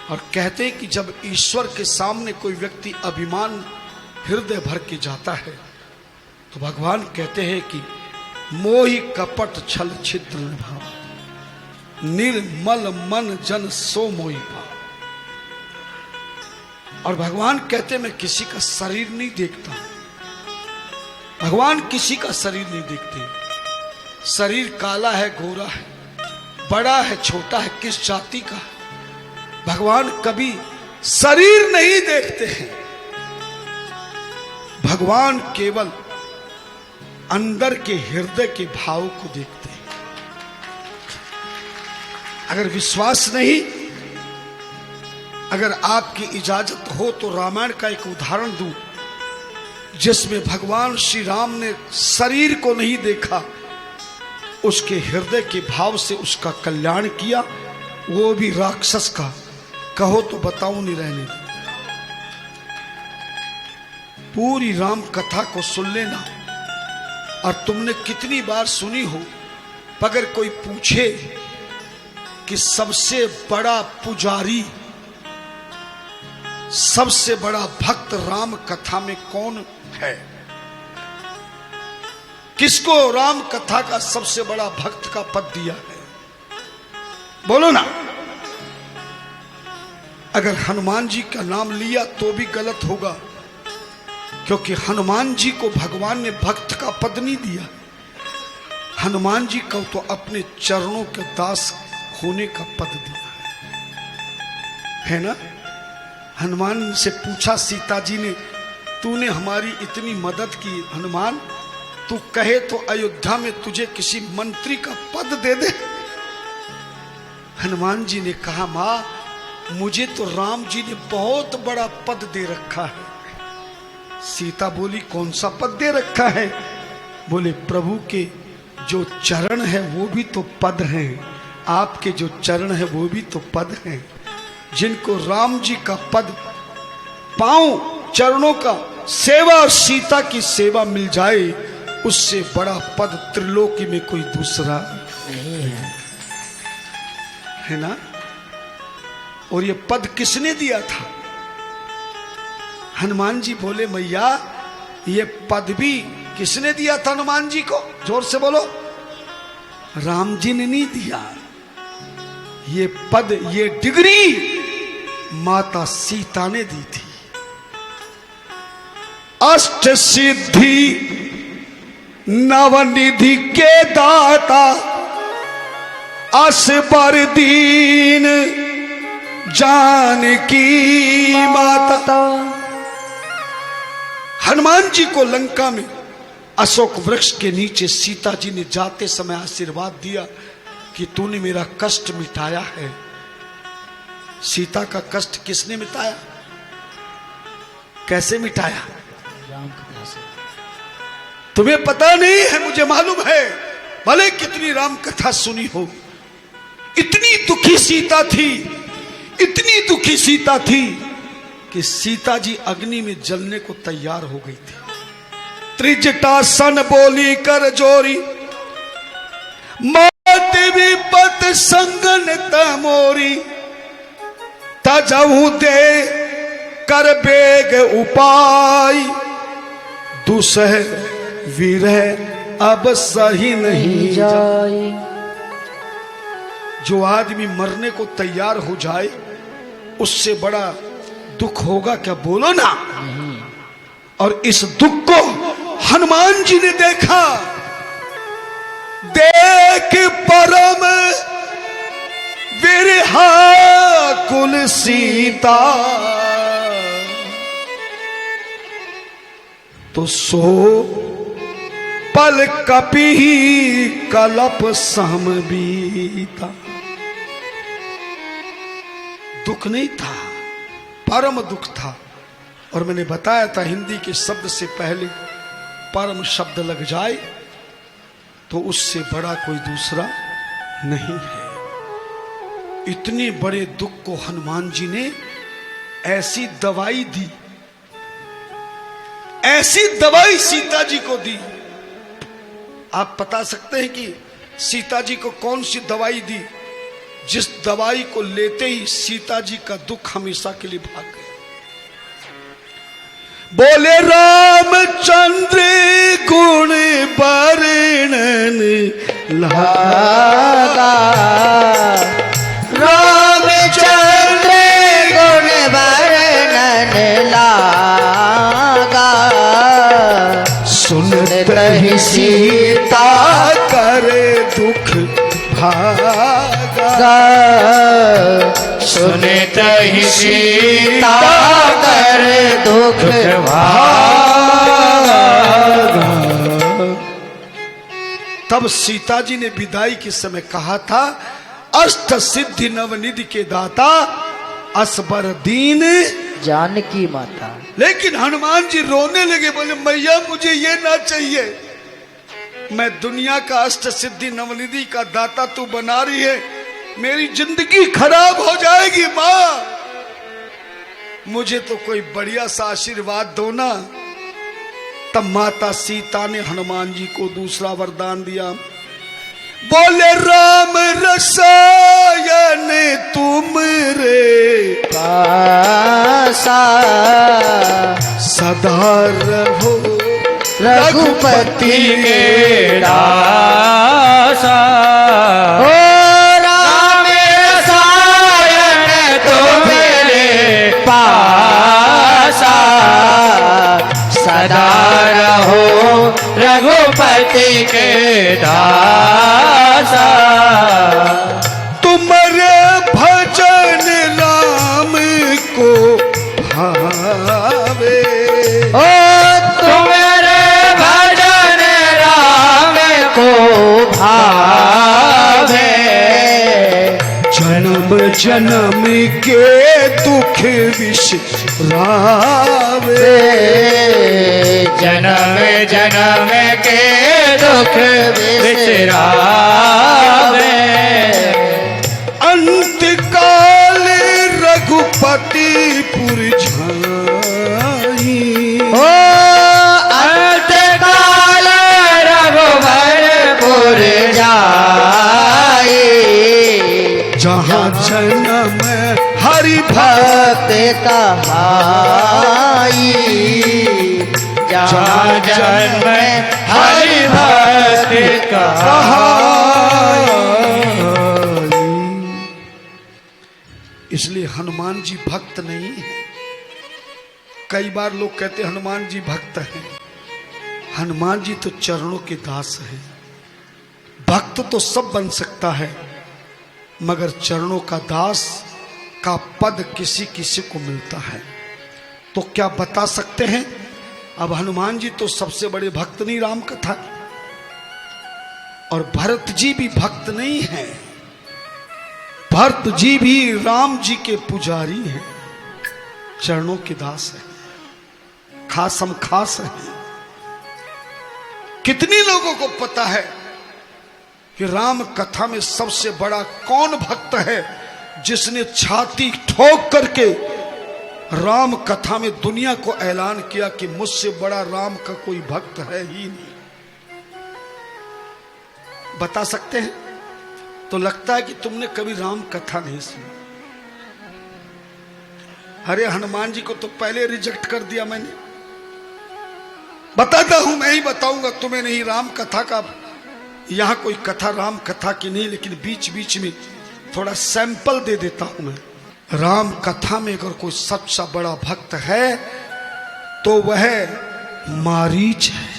और कहते हैं कि जब ईश्वर के सामने कोई व्यक्ति अभिमान हृदय भर के जाता है तो भगवान कहते हैं कि मोहि कपट छल छिद्र न भाव, निर्मल मन जन सो मोहि पाव। और भगवान कहते मैं किसी का शरीर नहीं देखता, भगवान किसी का शरीर नहीं देखते। शरीर काला है गोरा है, बड़ा है छोटा है, किस जाति का है, भगवान कभी शरीर नहीं देखते हैं। भगवान केवल अंदर के हृदय के भाव को देखते हैं। अगर विश्वास नहीं, अगर आपकी इजाजत हो तो रामायण का एक उदाहरण दूं जिसमें भगवान श्री राम ने शरीर को नहीं देखा, उसके हृदय के भाव से उसका कल्याण किया, वो भी राक्षस का। कहो तो बताऊं नहीं रहने दो। पूरी राम कथा को सुन लेना। और तुमने कितनी बार सुनी हो, अगर कोई पूछे कि सबसे बड़ा पुजारी, सबसे बड़ा भक्त राम कथा में कौन है, किसको राम कथा का सबसे बड़ा भक्त का पद दिया है, बोलो ना। अगर हनुमान जी का नाम लिया तो भी गलत होगा, क्योंकि हनुमान जी को भगवान ने भक्त का पद नहीं दिया। हनुमान जी को तो अपने चरणों के दास होने का पद दिया है ना। हनुमान से पूछा सीता जी ने, तूने हमारी इतनी मदद की हनुमान, तू कहे तो अयोध्या में तुझे किसी मंत्री का पद दे दे। हनुमान जी ने कहा, मां मुझे तो राम जी ने बहुत बड़ा पद दे रखा है। सीता बोली, कौन सा पद दे रखा है? बोले, प्रभु के जो चरण है वो भी तो पद हैं, आपके जो चरण है वो भी तो पद हैं। जिनको राम जी का पद, पांव चरणों का सेवा और सीता की सेवा मिल जाए, उससे बड़ा पद त्रिलोकी में कोई दूसरा नहीं है ना। और ये पद किसने दिया था? हनुमान जी बोले, मैया ये पद भी किसने दिया था हनुमान जी को? जोर से बोलो। राम जी ने नहीं दिया ये पद, ये डिग्री माता सीता ने दी थी। अष्ट सिद्धि नवनिधि के दाता, असबर दीन जानकी माता। हनुमान जी को लंका में अशोक वृक्ष के नीचे सीता जी ने जाते समय आशीर्वाद दिया कि तूने मेरा कष्ट मिटाया है। सीता का कष्ट किसने मिटाया? कैसे मिटाया? राम कथा से। तुम्हें पता नहीं है, मुझे मालूम है, भले कितनी राम कथा सुनी हो। इतनी दुखी सीता थी, इतनी दुखी सीता थी कि सीता जी अग्नि में जलने को तैयार हो गई थी। त्रिजटा सन बोली कर जोरी, मात विपत संगन तमोरी, तजहु दे कर बेग उपाय, दुसह विरह अब सही नहीं जाए। जो आदमी मरने को तैयार हो जाए उससे बड़ा दुख होगा क्या? बोलो ना। और इस दुख को हनुमान जी ने देखा। देख परम विरहा कुल सीता, तो सो पल कपि कलप सम बीता। दुख नहीं था, परम दुख था। और मैंने बताया था हिंदी के शब्द से पहले परम शब्द लग जाए तो उससे बड़ा कोई दूसरा नहीं है। इतने बड़े दुख को हनुमान जी ने ऐसी दवाई दी, ऐसी दवाई सीता जी को दी। आप बता सकते हैं कि सीता जी को कौन सी दवाई दी जिस दवाई को लेते ही सीता जी का दुख हमेशा के लिए भाग गया। बोले रामचंद्र गुण वर्णन लागा, रामचंद्र गुण वर्णन लागा, सुनत ही सीता करे दुख भागा, सुनत ही सीता करे दुख भागा। तब सीता जी ने विदाई के समय कहा था, अष्ट सिद्धि नवनिधि के दाता असबर दीन जानकी माता। लेकिन हनुमान जी रोने लगे, बोले मैया मुझे ये ना चाहिए, मैं दुनिया का अष्ट सिद्धि नवनिधि का दाता तू बना रही है, मेरी जिंदगी खराब हो जाएगी माँ, मुझे तो कोई बढ़िया सा आशीर्वाद दो ना। तब माता सीता ने हनुमान जी को दूसरा वरदान दिया, बोले राम रसायन तुम रे पासा, सदा रहो रघुपति के दासा। ओ राम रसायन तुम्हारे पासा, सदा रहो रघुपति के दासा। तुम्हारे भजन राम को भावे, ओ तुम्हारे भजन राम को भावे, जन्म जन्म के दुख बिसरावे, जन्म जन्म के दुख बिसरावे। अंत काल रघुपतिपुर झाई, ओ अंत काल रघुवरपुर जाई, जहाँ जन्म हरि भक्त कहाई, जहाँ जन्म हरि भक्त कहाई। इसलिए हनुमान जी भक्त नहीं है। कई बार लोग कहते हनुमान जी भक्त हैं, हनुमान जी तो चरणों के दास हैं। भक्त तो सब बन सकता है, मगर चरणों का दास का पद किसी किसी को मिलता है। तो क्या बता सकते हैं? अब हनुमान जी तो सबसे बड़े भक्त नहीं राम कथा, और भरत जी भी भक्त नहीं है, भरत जी भी राम जी के पुजारी हैं, चरणों के दास हैं, खासम खास हैं। कितनी लोगों को पता है कि राम कथा में सबसे बड़ा कौन भक्त है, जिसने छाती ठोक करके राम कथा में दुनिया को ऐलान किया कि मुझसे बड़ा राम का कोई भक्त है ही नहीं। बता सकते हैं? तो लगता है कि तुमने कभी राम कथा नहीं सुनी। अरे हनुमान जी को तो पहले रिजेक्ट कर दिया मैंने। बताता हूं, मैं ही बताऊंगा तुम्हें, नहीं राम कथा का यहां कोई कथा राम कथा की नहीं, लेकिन बीच बीच में थोड़ा सैंपल दे देता हूं मैं। राम कथा में अगर कोई सच्चा बड़ा भक्त है तो वह मारीच है।